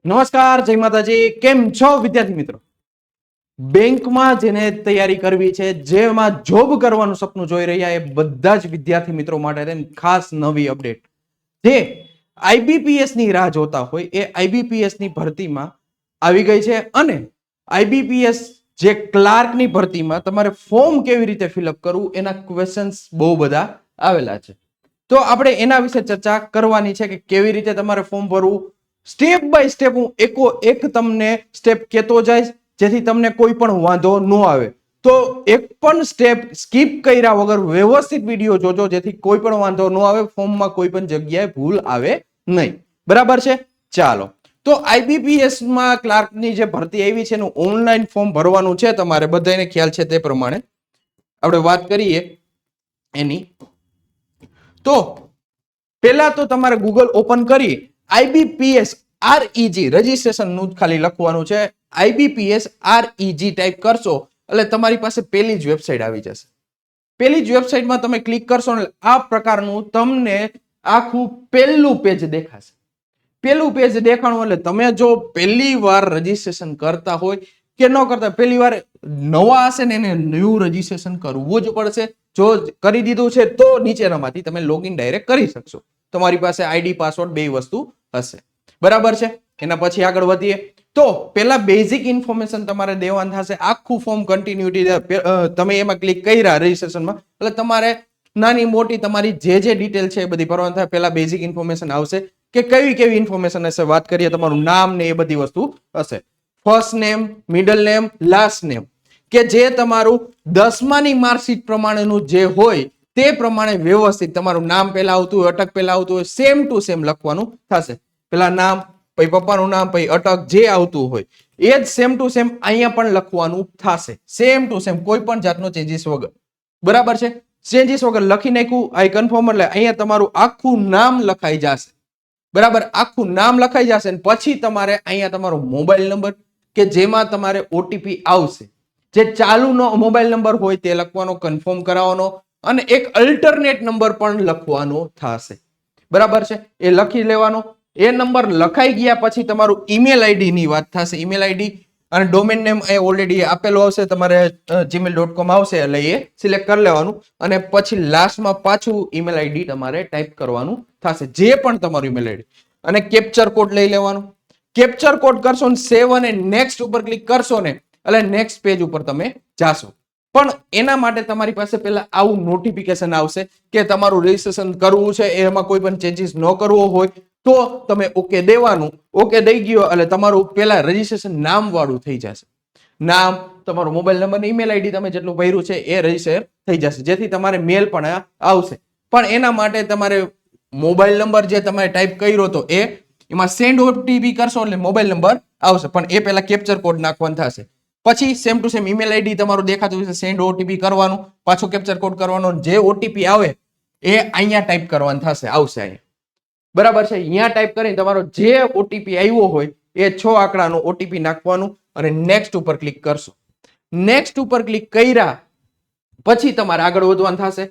નમસ્કાર, જય માતાજી. કેમ છો વિદ્યાર્થી મિત્રો? બેંકમાં જેને તૈયારી કરવી છે, જેમાં જોબ કરવાનું સપનું જોઈ રહ્યા એ બધા જ વિદ્યાર્થી મિત્રો માટે ખાસ નવી અપડેટ. જે આઈબીપીએસ ની રાહ જોતા હોય એ આઈબીપીએસ ની ભરતીમાં આવી ગઈ છે. અને આઈબીપીએસ જે ક્લાર્કની ભરતીમાં તમારે ફોર્મ કેવી રીતે ફિલઅપ કરવું એના ક્વેશ્ચન્સ બહુ બધા આવેલા છે. તો આપણે એના વિશે ચર્ચા કરવાની છે કે કેવી રીતે તમારે ફોર્મ ભરવું. સ્ટેપ બાય સ્ટેપ હું એક તમને સ્ટેપ કહેતો જઈશ, જેથી તમને કોઈ પણ વાંધો ન આવે. તો એક પણ સ્ટેપ સ્કીપ કર્યા વગર વ્યવસ્થિત વિડીયો જોજો, જેથી કોઈ પણ વાંધો ન આવે, ફોર્મમાં કોઈ પણ જગ્યાએ ભૂલ આવે નહીં. બરાબર છે? ચાલો. તો આઈબીપીએસ માં ક્લાર્કની જે ભરતી આવી છે એનું ઓનલાઈન ફોર્મ ભરવાનું છે. તમારે બધાને ખ્યાલ છે તે પ્રમાણે આપણે વાત કરીએ એની. તો પહેલા તો તમારે ગૂગલ ઓપન કરી આઈબીપીએસ આરઈજી રજીસ્ટ્રેશન નું ખાલી લખવાનું છે. આઈબીપીએસ આરઈજી ટાઈપ કરશો એટલે તમારી પાસે પેલી જ વેબસાઇટ આવી જશે. પેલી જ વેબસાઇટમાં તમે ક્લિક કરશો એટલે આ પ્રકારનું તમને આખું પહેલું પેજ દેખાશે. પેલું પેજ દેખાણું એટલે તમે જો પહેલી વાર રજીસ્ટ્રેશન કરતા હોય કે ન કરતા, પહેલી વાર નવા હશે ને એને ન્યૂ રજીસ્ટ્રેશન કરવું જ પડશે. જો કરી દીધું છે તો નીચેનામાંથી તમે લોગિન ડાયરેક્ટ કરી શકશો. તમારી પાસે આઈડી પાસવર્ડ બે વસ્તુ હશે. બરાબર છે? એના પછી આગળ વધીએ તો પેલા બેઝિક ઇન્ફોર્મેશન તમારે દેવાનું થશે. આખું ફોર્મ કન્ટિન્યુટી તમે એમાં ક્લિક કર્યા રજીસ્ટ્રેશનમાં એટલે તમારે નાની મોટી તમારી જે ડિટેલ છે એ બધી ભરવાની થાય. પેલા બેઝિક ઇન્ફોર્મેશન આવશે કે કેવી ઇન્ફોર્મેશન હશે. વાત કરીએ તમારું નામ ને એ બધી વસ્તુ હશે. First name, middle name, last name, કે જે તમારું 10માની માર્કશીટ પ્રમાણેનું જે હોય તે પ્રમાણે વ્યવસ્થિત તમારું નામ પહેલા આવતું હોય, અટક પહેલા આવતું હોય, સેમ ટુ સેમ લખવાનું થશે. પેલા નામ, પછી પપ્પાનું નામ, પછી અટક જે આવતું હોય એ જ સેમ ટુ સેમ અહીંયા પણ લખવાનું થશે. સેમ ટુ સેમ, કોઈ પણ જાતનો ચેન્જીસ વગર. બરાબર છે? ચેન્જીસ વગર લખી નાખ્યું આઈ કન્ફર્મ એટલે અહીંયા તમારું આખું નામ લખાઈ જશે. બરાબર? આખું નામ લખાઈ જશે. પછી તમારે અહીંયા તમારો મોબાઈલ નંબર કે જેમાં તમારે ઓટીપી આવશે, જે ચાલુનો મોબાઈલ નંબર હોય તે લખવાનો, કન્ફર્મ કરાવવાનો, અને એક અલ્ટરનેટ નંબર પણ લખવાનો થશે. બરાબર છે? એ લખી લેવાનો. એ નંબર લખાઈ ગયા પછી તમારું ઈમેલ આઈડી ની વાત થશે. ઈમેલ આઈડી અને ડોમેન નેમ એ ઓલરેડી આપેલો હશે, તમારે gmail.com આવશે એટલે એ સિલેક્ટ કરી લેવાનું. અને પછી લાસ્ટમાં પાછું ઈમેલ આઈડી તમારે ટાઈપ કરવાનું થશે, જે પણ તમારું ઈમેલ આઈડી, અને કેપ્ચર કોડ લઈ લેવાનો. કેપ્ચર કોડ કરશો ને સેવ અને નેક્સ્ટ ઉપર ક્લિક કરશો ને એટલે નેક્સ્ટ પેજ ઉપર તમે જાશો. પણ એના માટે તમારી પાસે પહેલા આવું નોટિફિકેશન આવશે કે તમારું રજીસ્ટ્રેશન કરવું છે, એમાં કોઈ પણ ચેન્જીસ ન કરવો હોય તો તમે ઓકે દેવાનું. ઓકે દઈ ગયો એટલે તમારું પેલા રજીસ્ટ્રેશન નામ વાળું થઈ જશે. નામ, તમારો મોબાઈલ નંબર, ઈમેલ આઈડી તમે જેટલું ભર્યું છે એ રજીસ્ટર થઈ જશે, જેથી તમારે મેલ પણ આવશે. પણ એના માટે તમારે મોબાઈલ નંબર જે તમે ટાઈપ કર્યો હતો એમાં સેન્ડ ઓટીપી કરશો એટલે મોબાઈલ નંબર આવશે, પણ એ પહેલા કેપ્ચર કોડ નાખવાનો થશે. પછી same to same email ID તમારું દેખાતું હશે, સેન્ડ ઓટીપી કરવાનું, પાછો કેપ્ચર કોડ કરવાનો, જે ઓટીપી આવે એ અહીંયા ટાઈપ કરવાનું થશે, આવશે અહીંયા. બરાબર છે? અહીંયા ટાઈપ કરીને તમારો જે ઓટીપી આવ્યો હોય એ 6 આંકડાનો ઓટીપી નાખવાનું અને નેક્સ્ટ ઉપર ક્લિક કરશો. નેક્સ્ટ ઉપર ક્લિક કર્યા પછી તમારે આગળ વધવાનું થશે.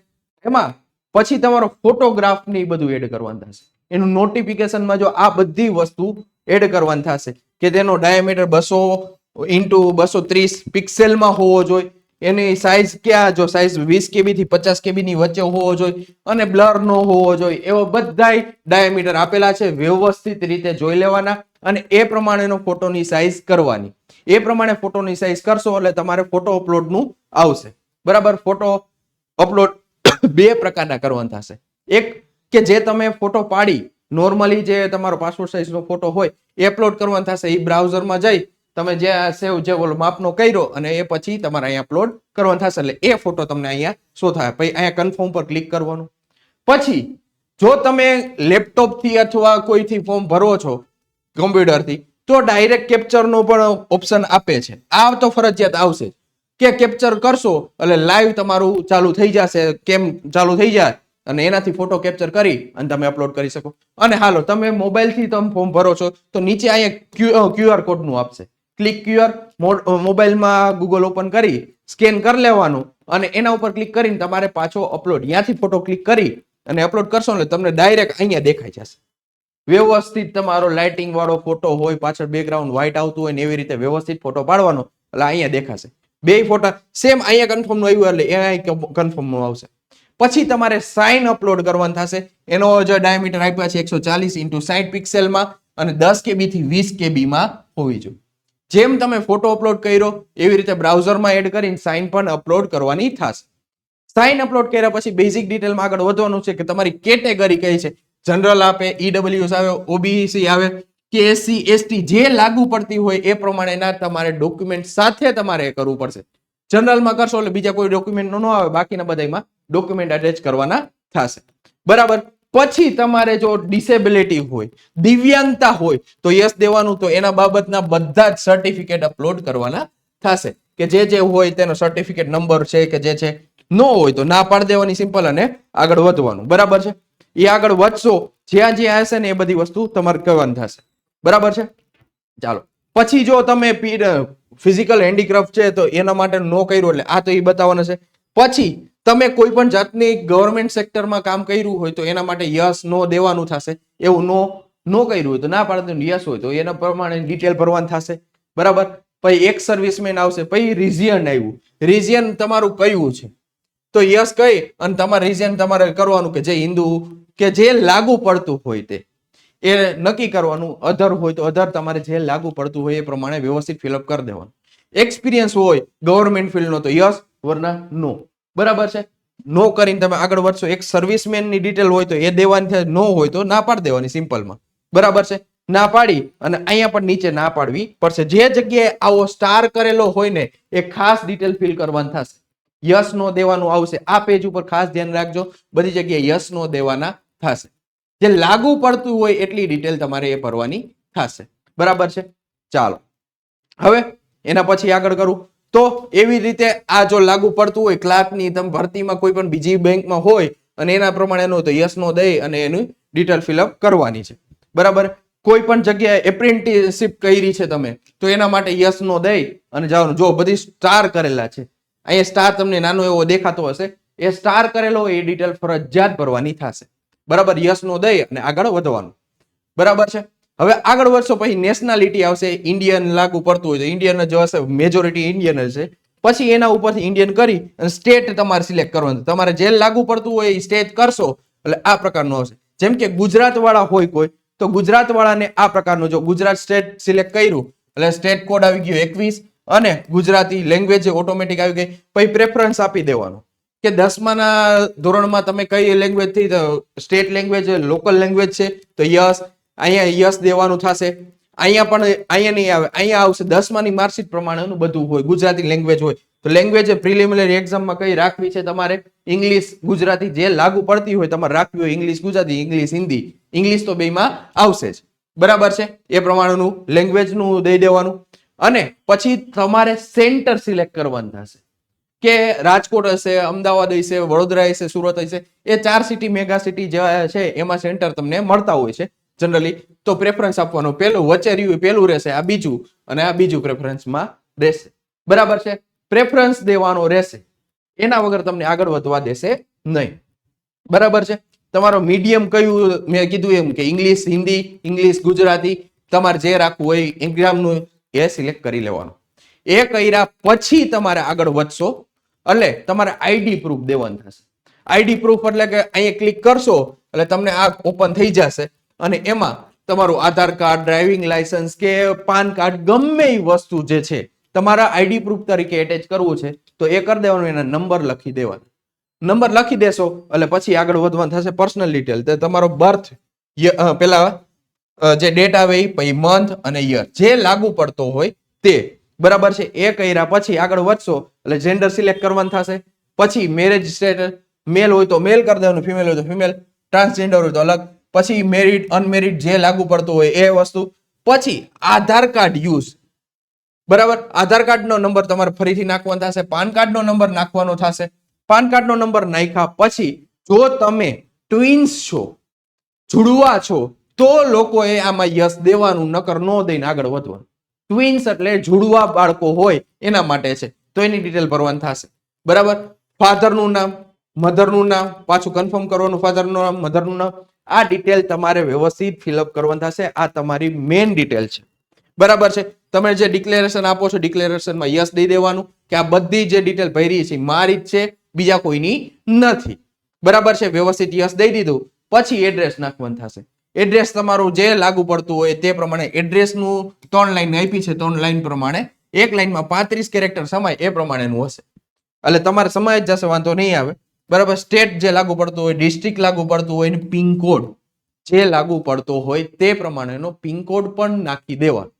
એમાં પછી તમારો ફોટોગ્રાફ ને બધું એડ કરવાનું થશે. એનું નોટિફિકેશનમાં જો આ બધી વસ્તુ એડ કરવાની થશે કે તેનો ડાયામીટર 200x230 પિક્સેલમાં હોવો જોઈએ. એની સાઈઝ ક્યાં, જો સાઈઝ 20 KB થી 50 KB ની વચ્ચે હોવો જોઈએ, અને બ્લર નો હોવો જોઈએ. એવા બધાય ડાયામીટર આપેલા છે, વ્યવસ્થિત રીતે જોઈ લેવાના અને એ પ્રમાણેનો ફોટોની સાઈઝ કરવાની. એ પ્રમાણે ફોટોની સાઈઝ કરશો એટલે તમારે ફોટો અપલોડનું આવશે. બરાબર? ફોટો અપલોડ બે પ્રકારના કરવાના થશે. એક કે જે તમે ફોટો પાડી નોર્મલી જે તમારો પાસપોર્ટ સાઈઝનો ફોટો હોય એ અપલોડ કરવાનો થશે. એ બ્રાઉઝરમાં જઈ તમે જે સેવ જે માપનો કર્યો અને એ પછી તમારે અહીંયા અપલોડ કરવાનો થશે એટલે એ ફોટો તમને અહીંયા શો થાય. પછી અહીંયા કન્ફર્મ પર ક્લિક કરવાનું. પછી જો તમે લેપટોપ થી અથવા કોઈથી ફોર્મ ભરો છો કોમ્પ્યુટરથી તો ડાયરેક્ટ કેપ્ચરનો પણ ઓપ્શન આપે છે. આ તો ફરજિયાત આવશે કે કેપ્ચર કરશો એટલે લાઈવ તમારું ચાલુ થઈ જશે, કેમ ચાલુ થઈ જાય અને એનાથી ફોટો કેપ્ચર કરી અને તમે અપલોડ કરી શકો. અને હાલો તમે મોબાઈલથી તમે ફોર્મ ભરો છો તો નીચે અહીંયા QR કોડનું આપશે. ક્લિક QR, મોબાઈલમાં ગૂગલ ઓપન કરી સ્કેન કરી લેવાનું અને એના ઉપર ક્લિક કરીને તમારે પાછો અપલોડ, ત્યાંથી ફોટો ક્લિક કરી અને અપલોડ કરશો એટલે તમને ડાયરેક્ટ અહીંયા દેખાઈ જશે. વ્યવસ્થિત તમારો લાઇટિંગ વાળો ફોટો હોય, પાછળ બેકગ્રાઉન્ડ વ્હાઇટ આવતું હોય ને એવી રીતે વ્યવસ્થિત ફોટો પાડવાનો, એટલે અહીંયા દેખાશે. બે ફોટા સેમ અહીંયા કન્ફર્મ નું આવ્યું એટલે અહીંયા કન્ફર્મ નું આવશે. પછી તમારે સાઇન અપલોડ કરવાનું થશે. એનો જે ડાયામીટર આપ્યા છે 140x60 પિક્સેલમાં અને 10 KB થી 20 KB માં હોવી જોઈએ. જેમ તમે ફોટો અપલોડ કર્યો એવી રીતે બ્રાઉઝરમાં એડ કરીને સાઇન પણ અપલોડ કરવાની થશે. સાઇન અપલોડ કર્યા પછી બેઝિક ડિટેલમાં આગળ વધવાનું છે કે તમારી કેટેગરી કઈ છે. જનરલ આપે, ઈડબ્લ્યુએસ આવે, ઓબીસી આવે કે એસસી એસટી જે લાગુ પડતી હોય એ પ્રમાણેના તમારે ડોક્યુમેન્ટ સાથે તમારે કરવું પડશે. જનરલમાં કરશો એટલે બીજા કોઈ ડોક્યુમેન્ટ ન આવે, બાકીના બધામાં ડોક્યુમેન્ટ અટેચ કરવાના થશે. બરાબર. પછી તમારે જો ડિસેબિલિટી હોય, દિવ્યાંગતા હોય તો યસ દેવાનું. તો એના બાબતના બધા જ સર્ટિફિકેટ અપલોડ કરવાના થશે કે જે હોય તેનો સર્ટિફિકેટ નંબર છે કે જે છે. નો હોય તો ના પાડી દેવાની સિમ્પલ અને આગળ વધવાનું. બરાબર છે. એ આગળ વધશો જ્યાં જ્યાં હશે ને એ બધી વસ્તુ તમારે કરવાની થશે. બરાબર છે. ચાલો પછી જો તમે ફિઝિકલ હેન્ડીક્રાફ્ટ છે તો એના માટે નો કર્યું એટલે આ તો એ બતાવવાના છે. પછી તમે કોઈ પણ જાતની ગવર્મેન્ટ સેક્ટરમાં કામ કર્યું હોય તો એના માટે યસ નો દેવાનું થશે. એવું નો કર્યું હોય તો ના પાડે, યસ હોય તો એના પ્રમાણે ડિટેલ ભરવાનું થશે. બરાબર. પછી એક સર્વિસમેન આવશે. પછી રિજિયન આવ્યું. રિજિયન તમારું કયું છે તો યસ કહી અને તમારે રિજિયન તમારે કરવાનું કે જે હિન્દુ કે જે લાગુ પડતું હોય તે એ નક્કી કરવાનું. અધર હોય તો અધર, તમારે જે લાગુ પડતું હોય એ પ્રમાણે વ્યવસ્થિત ફિલઅપ કરી દેવાનું. એક્સપિરિયન્સ હોય ગવર્મેન્ટ ફિલ્ડનો તો યસ, વરના નો. બરાબર છે. નો કરીને તમે આગળ વધશો. એક સર્વિસમેનની ડિટેલ હોય તો એ દેવાની, નો હોય તો ના પાડી દેવાની સિમ્પલમાં. બરાબર છે. ના પાડી અને અહીંયા પણ નીચે ના પાડવી પડશે. જે જગ્યાએ આવો સ્ટાર કરેલો હોય ને એ ખાસ ડિટેલ ફિલ કરવાની થશે. યસ નો દેવાનું આવશે. આ પેજ ઉપર ખાસ ધ્યાન રાખજો, બધી જગ્યાએ યસ નો દેવાના થશે. જે લાગુ પડતું હોય એટલી ડિટેલ તમારે એ ભરવાની થશે. બરાબર છે. ચાલો હવે એના પછી આગળ કરું તો એવી રીતે આ જો લાગુ પડતું હોય ક્લાર્કની તમે ભરતીમાં કોઈ પણ બીજી બેંકમાં હોય અને એના પ્રમાણે એનો તો યસ નો દઈ અને એનું ડિટેલ ફિલઅપ કરવાની છે. બરાબર. કોઈ પણ જગ્યાએ એપ્રેન્ટિસશિપ કરી છે તમે તો એના માટે યસ નો દઈ અને જવાનું. જો બધી સ્ટાર કરેલા છે, અહીંયા સ્ટાર તમને નાનો એવો દેખાતો હશે, એ સ્ટાર કરેલો એ ડિટેલ ફરજિયાત ભરવાની થશે. બરાબર. યસ નો દઈ અને આગળ વધવાનું. બરાબર છે. હવે આગળ વધશો પછી નેશનાલિટી આવશે. ઇન્ડિયન લાગુ પડતું હોય તો ઇન્ડિયન જો હશે, મેજોરિટી ઇન્ડિયન હશે. પછી એના ઉપરથી ઇન્ડિયન કરી અને સ્ટેટ તમારે સિલેક્ટ કરવાનું. તમારે જે લાગુ પડતું હોય એ સ્ટેટ કરશો એટલે આ પ્રકારનું આવશે. જેમ કે ગુજરાત વાળા હોય કોઈ તો ગુજરાત વાળાને આ પ્રકારનું, જો ગુજરાત સ્ટેટ સિલેક્ટ કર્યું એટલે સ્ટેટ કોડ આવી ગયો 21 અને ગુજરાતી લેંગ્વેજ ઓટોમેટિક આવી ગઈ. પછી પ્રેફરન્સ આપી દેવાનું કે 10મા ધોરણમાં તમે કઈ લેંગ્વેજ થી, સ્ટેટ લેંગ્વેજ લોકલ લેંગ્વેજ છે તો યસ, અહીંયા યસ દેવાનું થશે. અહીંયા પણ અહીંયા નહીં આવે, અહીંયા આવશે 10માની માર્કશીટ પ્રમાણેનું બધું હોય. ગુજરાતી લેંગ્વેજ હોય તો લેંગ્વેજ પ્રિલિમિનરી એક્ઝામમાં કઈ રાખવી છે તમારે, ઇંગ્લિશ ગુજરાતી જે લાગુ પડતી હોય તમારે રાખવી હોય, English Gujarati, English Hindi, English તો બેમાં આવશે જ. બરાબર છે. એ પ્રમાણેનું લેંગ્વેજનું દઈ દેવાનું. અને પછી તમારે સેન્ટર સિલેક્ટ કરવાનું થશે કે રાજકોટ હશે, અમદાવાદ હશે, વડોદરા હશે, સુરત હશે, એ 4 સિટી મેગા સિટી જે છે એમાં સેન્ટર તમને મળતા હોય છે જનરલી. તો પ્રેફરન્સ આપવાનો. પેલું વચ્ચે રહ્યું પેલું રહેશે, આ બીજું અને આ બીજું પ્રેફરન્સમાં રહેશે. બરાબર છે. પ્રેફરન્સ દેવાનો રહેશે. એના વગર તમને આગળ વધવા દેશે નહીં. બરાબર છે. તમારો મીડિયમ કયું, મેં કીધું એમ કે ઇંગ્લિશ, હિન્દી, ઇંગ્લિશ, ગુજરાતી, તમારે જે રાખવું હોય એક્ઝામનું એ સિલેક્ટ કરી લેવાનું. એ કર્યા પછી તમારે આગળ વધશો એટલે તમારે આઈડી પ્રૂફ દેવાનું થશે. આઈડી પ્રૂફ એટલે કે અહીંયા ક્લિક કરશો એટલે તમને આ ઓપન થઈ જશે અને એમાં તમારું આધાર કાર્ડ, ડ્રાઇવિંગ લાયસન્સ કે પાન કાર્ડ ગમે એ વસ્તુ જે છે તમારા આઈડી પ્રૂફ તરીકે એટેચ કરવું છે તો એ કરી દેવાનું. એના નંબર લખી દેવાનો. નંબર લખી દેશો એટલે પછી આગળ વધવાનું થશે. પર્સનલ ડિટેલ તો તમારો બર્થ, પેલા જે ડેટ આવે એ, પછી મંથ અને યર જે લાગુ પડતો હોય તે. બરાબર છે. એ કર્યા પછી આગળ વધશો એટલે જેન્ડર સિલેક્ટ કરવાનું થશે. પછી મેરેજ સ્ટેટસ, મેલ હોય તો મેલ કરી દેવાનું, ફિમેલ હોય તો ફિમેલ, ટ્રાન્સજેન્ડર હોય તો અલગ. પછી મેરિડ, અનમેરિડ જે લાગુ પડતું હોય એ વસ્તુ. પછી આધાર કાર્ડ યુઝ. બરાબર. આધાર કાર્ડનો નંબર તમારે ફરીથી નાખવાનો થશે. પાન કાર્ડનો નંબર નાખવાનો થશે. પાન કાર્ડનો નંબર નાખ્યા પછી જો તમે ટ્વિન્સ છો, જુડવા છો, તો લોકોએ આમાં યસ દેવાનું, નકર નો દઈને આગળ વધવાનું. ટ્વિન્સ એટલે જુડવા બાળકો હોય એના માટે છે તો એની ડિટેલ ભરવાની થશે. બરાબર. ફાધરનું નામ, મધરનું નામ પાછું કન્ફર્મ કરવાનું, ફાધરનું નામ, મધરનું નામ, આ ડિટેલ તમારે વ્યવસ્થિત ફિલઅપ કરવાની થશે. આ તમારી મેઇન ડિટેલ છે. બરાબર છે. તમે જે ડિક્લેરેશન આપો છો ડિક્લેરેશનમાં યસ દઈ દેવાનું કે આ બધી જે ડિટેલ ભરી છે મારી જ છે, બીજા કોઈની નથી. બરાબર છે. વ્યવસ્થિત યસ દઈ દીધું પછી એડ્રેસ નાખવાનું થશે. એડ્રેસ તમારું જે લાગુ પડતું હોય તે પ્રમાણે એડ્રેસનું 3 લાઈન આપી છે, 3 લાઈન પ્રમાણે એક લાઈનમાં 35 કેરેક્ટર સમાય એ પ્રમાણેનું હશે. એટલે તમારે સમાય જ જશે, વાંધો નહીં આવે. બરાબર. સ્ટેટ જે લાગુ પડતું હોય, ડિસ્ટ્રિક્ટ લાગુ પડતું હોય, પિનકોડ જે લાગુ પડતો હોય તે પ્રમાણેનો પિનકોડ પણ નાખી દેવાનો.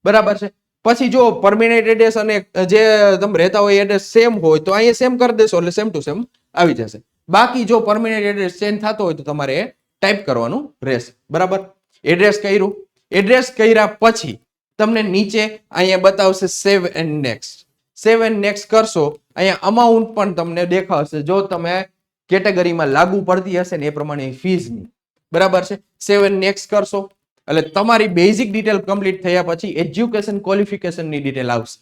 બરાબર છે. પછી જો પરમિનન્ટ એડ્રેસ અને જે તમે રહેતા હોય એડ્રેસ સેમ હોય તો અહીંયા સેમ કરી દેશો એટલે સેમ ટુ સેમ આવી જશે. બાકી જો પરમિનન્ટ એડ્રેસ ચેન્જ થતો હોય તો તમારે ટાઈપ કરવાનું રહેશે. બરાબર. એડ્રેસ કર્યું. એડ્રેસ કર્યા પછી તમને નીચે અહીંયા બતાવશે save and next. Save and next કરશો અહીંયા અમાઉન્ટ પણ તમને દેખાશે જો તમે કેટેગરીમાં લાગુ પડતી હશે ને એ પ્રમાણે ફીઝની. બરાબર છે. સેવ એન્ડ નેક્સ્ટ કરશો એટલે તમારી બેઝિક ડિટેલ કમ્પ્લીટ થયા પછી એજ્યુકેશન ક્વોલિફિકેશનની ડિટેલ આવશે.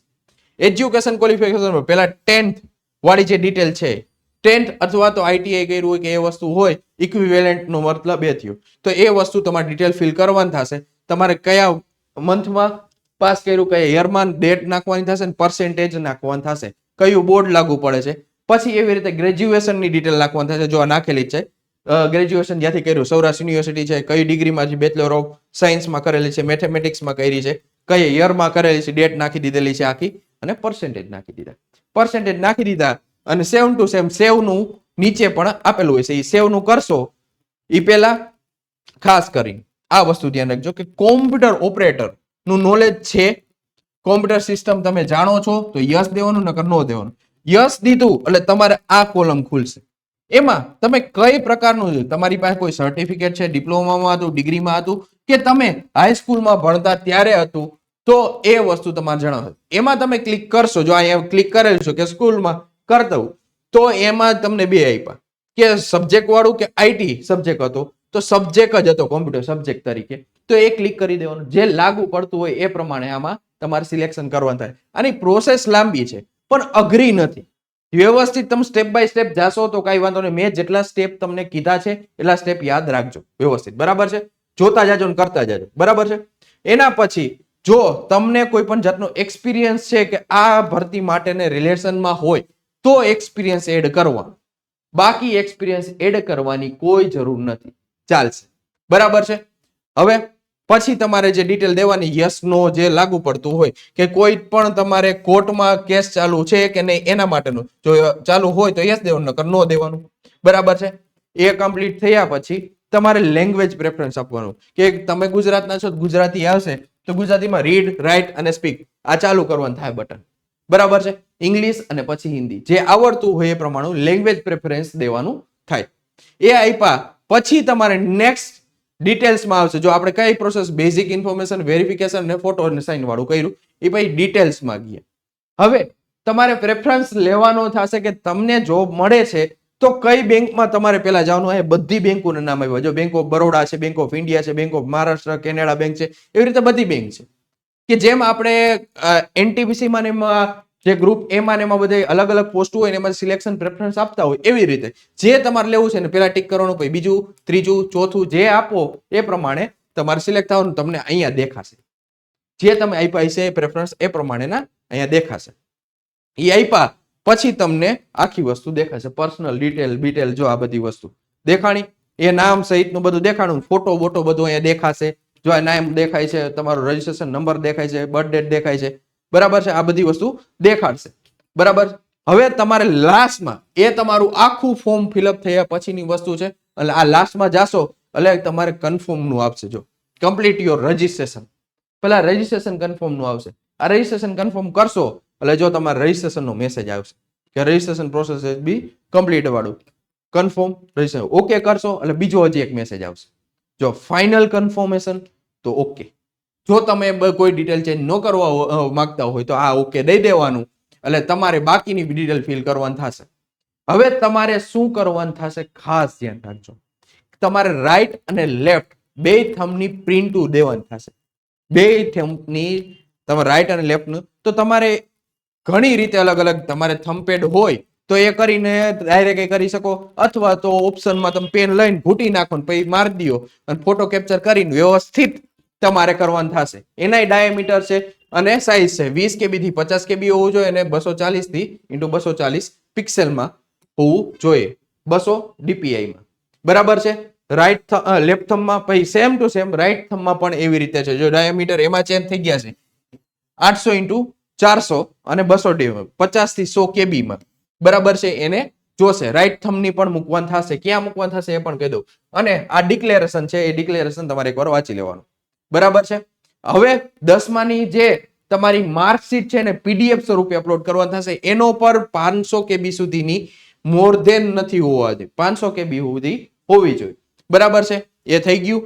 એજ્યુકેશન ક્વોલિફિકેશન પહેલા 10th વાળી જે ડિટેલ છે, 10th અથવા તો આઈટીઆઈ કર્યું હોય કે એ વસ્તુ હોય, ઇક્વિવેલન્ટ નો મતલબ એ થયો. તો એ વસ્તુ તમારે ડિટેલ ફિલ કરવાની થશે. તમારે કયા મંથમાં પાસ કર્યું, કયા યરમાં ડેટ નાખવાની થશે ને પર્સેન્ટેજ નાખવાની થશે, કયું બોર્ડ લાગુ પડે છે. પછી એવી રીતે ગ્રેજ્યુએશનની ડિટેલ નાખવાની થશે. જો આ નાખેલી છે ગ્રેજ્યુએશન જ્યાંથી કર્યું, સૌરાષ્ટ્ર યુનિવર્સિટી છે, કઈ ડિગ્રીમાં છે, બેચલર ઓફ સાયન્સમાં કરેલી છે, મેથેમેટિક્સમાં કરી છે, કઈ યરમાં કરેલી છે, ડેટ નાખી દીધેલી છે આખી અને પર્સેન્ટેજ નાખી દીધા. પર્સેન્ટેજ નાખી દીધા અને સેવ ટુ સેમ સેવનું નીચે પણ આપેલું હોય છે. એ સેવનું કરશો એ પહેલા ખાસ કરીને આ વસ્તુ ધ્યાન રાખજો કે કોમ્પ્યુટર ઓપરેટર નું નોલેજ છે, કોમ્પ્યુટર સિસ્ટમ તમે જાણો છો તો યસ દેવાનું, નકર નો દેવાનું. યસ દીધું એટલે તમારે આ કોલમ ખુલશે. એમાં તમે કઈ પ્રકારનું છે, તમારી પાસે કોઈ સર્ટિફિકેટ છે, ડિપ્લોમામાં હતું, ડિગ્રીમાં હતું કે તમે હાઈસ્કૂલમાં ભણતા ત્યારે હતું, તો એ વસ્તુ તમારે જણાવશે. એમાં તમે ક્લિક કરશો, જો અહીંયા ક્લિક કરેલ છે કે સ્કૂલમાં કરતા તો એમાં તમને બે આપ્યા કે સબ્જેક્ટ વાળું કે આઈટી સબ્જેક્ટ હતો તો સબ્જેક્ટ જ હતો કોમ્પ્યુટર સબ્જેક્ટ તરીકે, તો એ ક્લિક કરી દેવાનું. જે લાગુ પડતું હોય એ પ્રમાણે આમાં તમારે સિલેક્શન કરવાનું થાય. આની પ્રોસેસ લાંબી છે પણ અઘરી નથી. વ્યવસ્થિત તમે સ્ટેપ બાય સ્ટેપ જાશો તો કઈ વાંધો નહીં. મેં જેટલા સ્ટેપ તમને કીધા છે એટલા સ્ટેપ યાદ રાખજો વ્યવસ્થિત. બરાબર છે. જોતા જાજો ને કરતા જાજો. બરાબર છે. એના પછી જો તમને કોઈ પણ જાતનો એક્સપિરિયન્સ છે કે આ ભરતી માટેને રિલેશનમાં હોય તો એક્સપિરિયન્સ એડ કરવાનો, બાકી એક્સપિરિયન્સ એડ કરવાની કોઈ જરૂર નથી, ચાલશે. બરાબર છે. હવે પછી તમારે જે ડિટેલ દેવાની યસ નો જે લાગુ પડતું હોય કે કોઈ પણ તમારે કોર્ટમાં કેસ ચાલુ છે કે નહીં એના માટેનું જો ચાલુ હોય તો યસ દેવાનું, નકર નો દેવાનું. બરાબર છે. એ કમ્પ્લીટ થયા પછી તમારે લેંગ્વેજ પ્રેફરન્સ આપવાનું કે તમે ગુજરાતના છો ગુજરાતી આવશે તો ગુજરાતીમાં રીડ, રાઇટ અને સ્પીક આ ચાલુ કરવાનું થાય બટન. બરાબર છે. ઇંગ્લિશ અને પછી હિન્દી જે આવડતું હોય એ પ્રમાણે લેંગ્વેજ પ્રેફરન્સ દેવાનું થાય. એ આપ્યા પછી તમારે નેક્સ્ટ ડિટેલ્સમાં આવશે. જો આપણે કઈ પ્રોસેસ બેઝિક ઇન્ફોર્મેશન વેરિફિકેશન અને ફોટો અને સાઇન વાળું કર્યું એ પછી ડિટેલ્સમાં ગયા. હવે તમારે પ્રેફરન્સ લેવાનો થશે કે તમને જોબ મળે છે તો કઈ બેંકમાં તમારે પેલા જવાનું. એ બધી બેંકોના નામ આવ્યા. જો બેંક ઓફ બરોડા છે, બેંક ઓફ ઇન્ડિયા છે, bank of Maharashtra, Canada bank છે, એવી રીતે બધી બેંક છે કે જેમ આપણે એનટીપીસી માં એમાં જે ગ્રુપ એમાં ને એમાં બધા અલગ અલગ પોસ્ટ હોય એમાં સિલેક્શન પ્રેફરન્સ આપતા હોય એવી રીતે જે તમારે લેવું છે ને પેલા ટીક કરવાનું, પછી બીજું, ત્રીજું, ચોથું જે આપો એ પ્રમાણે તમારે સિલેક્ટ થવાનું. તમને અહીંયા દેખાશે જે તમે આપ્યા છે પ્રેફરન્સ એ પ્રમાણેના અહીંયા દેખાશે. એ આપ્યા પછી તમને આખી વસ્તુ દેખાશે. પર્સનલ ડિટેલ જો આ બધી વસ્તુ દેખાણી, એ નામ સહિતનું બધું દેખાણું, ફોટો બોટો બધું અહીંયા દેખાશે. જો આ નામ દેખાય છે, તમારો રજીસ્ટ્રેશન નંબર દેખાય છે, બર્થ ડેટ દેખાય છે. બરાબર છે. આ બધી વસ્તુ દેખાડશે. બરાબર. હવે તમારે લાસ્ટમાં એ તમારું આખું ફોર્મ ફિલઅપ થયા પછીની વસ્તુ છે એટલે આ લાસ્ટમાં જાશો એટલે તમારે કન્ફર્મ નું આપશે. જો કમ્પ્લીટ યોર રજીસ્ટ્રેશન, પેલા રજીસ્ટ્રેશન કન્ફર્મ નું આવશે. આ રજીસ્ટ્રેશન કન્ફર્મ કરશો એટલે જો તમારે રજીસ્ટ્રેશન નો મેસેજ આવશે કે રજીસ્ટ્રેશન પ્રોસેસ બી કમ્પ્લીટ વાળું કન્ફર્મ રજીસ્ટ્રેશન ઓકે કરશો એટલે બીજો હજી એક મેસેજ આવશે. જો ફાઇનલ કન્ફર્મેશન તો ઓકે. જો તમે કોઈ ડિટેલ ચેન્જ ન કરવા માંગતા હોય તો આ ઓકે દઈ દેવાનું એટલે તમારે બાકીની ડિટેલ ફિલ કરવાનું થશે. હવે તમારે શું કરવાનું થશે ખાસ ધ્યાન રાખજો. તમારે રાઈટ અને લેફ્ટ બે થંબની પ્રિન્ટ દેવાની થશે. બે થંબની તમે રાઈટ અને લેફ્ટ નું તો તમારે ઘણી રીતે અલગ અલગ તમારે થંબપેડ હોય તો એ કરીને ડાયરેક્ટ કરી શકો, અથવા તો ઓપ્શનમાં તમે પેન લઈને ઘૂંટી નાખો ને પછી મારી દો અને ફોટો કેપ્ચર કરીને વ્યવસ્થિત તમારે કરવાનું થશે. એનાય ડાયામીટર છે અને સાઈઝ છે 20 KB થી 50 KB હોવું જોઈએ અને 240 થી × 240 પિક્સેલમાં હોવું જોઈએ, 200 DPI માં. બરાબર છે. રાઈટ લેફ્ટ થંબમાં પછી સેમ ટુ સેમ રાઈટ થંબમાં પણ એવી રીતે છે. જો ડાયામીટર એમાં ચેન્જ થઈ ગયા છે 800 × 400 અને 200 50 થી 100 KB માં. બરાબર છે. એને જોશે. રાઈટ થંબની પણ મૂકવાનું થશે. ક્યાં મૂકવાનું થશે એ પણ કહી દઉં. અને આ ડિક્લેરેશન છે, એ ડિક્લેરેશન તમારે એકવાર વાંચી લેવાનું. બરાબર છે. હવે 10માની જે તમારી માર્કશીટ છે ને PDF સ્વરૂપે અપલોડ કરવાનું થશે. એનો પર 500 KB સુધીની મોર ધેન નથી હોવા જોઈએ, 500 KB સુધી હોવી જોઈએ. બરાબર છે. એ થઈ ગયું.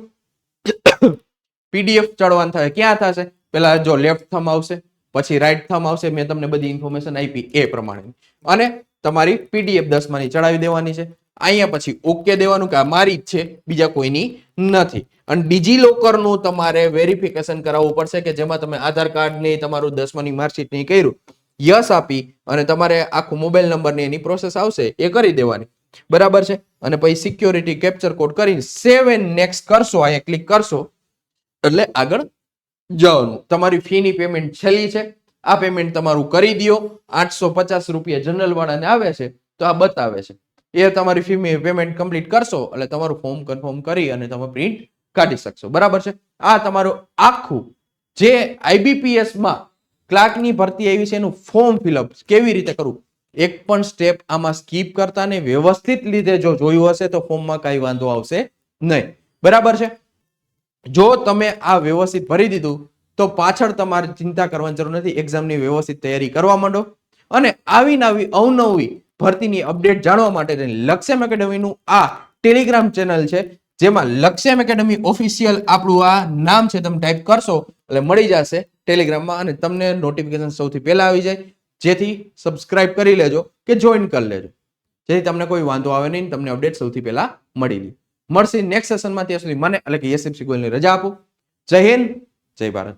PDF ચડવાનું થાય ક્યાં થશે? પેલા જો લેફ્ટ થંબ આવશે, પછી રાઈટ થંબ આવશે. મેં તમને બધી ઇન્ફોર્મેશન આપી એ પ્રમાણે. અને તમારી PDF 10માની ચડાવી દેવાની છે. અહીંયા પછી ઓકે દેવાનું કે આ મારી જ છે, બીજા કોઈની નથી. અને ડિજીલોકર નું તમારે વેરિફિકેશન કરાવવું પડશે, કે જેમાં તમે આધાર કાર્ડ ની તમારું 10માની માર્કશીટ ની કર્યું, યસ આપી અને તમારે આખું મોબાઈલ નંબર ની એની પ્રોસેસ આવશે એ કરી દેવાની. બરાબર છે. અને પછી સિક્યોરિટી કેપ્ચર કોડ કરીને સેવ એન્ડ નેક્સ્ટ કરશો, અહીંયા ક્લિક કરશો એટલે આગળ જવાનું. તમારી ફી ની પેમેન્ટ છેલ્લી છે. આ પેમેન્ટ તમારું કરી દો. 850 રૂપિયા જનરલ વાળાને આવે છે તો આ બતાવે છે. એ તમારી ફી પેમેન્ટ કમ્પ્લીટ કરશો એટલે તમારું ફોર્મ કન્ફર્મ કરી અને તમે પ્રિન્ટ કાઢી શકશો. બરાબર છે. આ તમારું આખું જે IBPS માં ક્લાર્કની ભરતી આવી છે એનું ફોર્મ ફિલઅપ કેવી રીતે કરવું, એક પણ સ્ટેપ આમાં સ્કીપ કરતા નહીં. વ્યવસ્થિત રીતે જો જોયું હશે તો ફોર્મમાં કઈ વાંધો આવશે નહીં. બરાબર છે. જો તમે આ વ્યવસ્થિત ભરી દીધું તો પાછળ તમારે ચિંતા કરવાની જરૂર નથી. એક્ઝામની વ્યવસ્થિત તૈયારી કરવા માંડો. અને આવી નવી અવનવી ભરતીની અપડેટ જાણવા માટે લક્ષ્યમ એકેડમીનું આ ટેલિગ્રામ ચેનલ છે, જેમાં લક્ષ્યમ એકેડમી ઓફિશિયલ આપણું આ નામ છે. તમે ટાઈપ કરશો એટલે મળી જશે ટેલિગ્રામમાં અને તમને નોટિફિકેશન સૌથી પહેલા આવી જાય. જેથી સબસ્ક્રાઇબ કરી લેજો કે જોઈન કરી લેજો, જેથી તમને કોઈ વાંધો આવે નહીં, તમને અપડેટ સૌથી પહેલા મળી લે. મળશે નેક્સ્ટ સેશનમાં. ત્યાં સુધી મને એટલે કે યશસ્વી ગોયલની રજા આપો. જય હિન્દ, જય ભારત.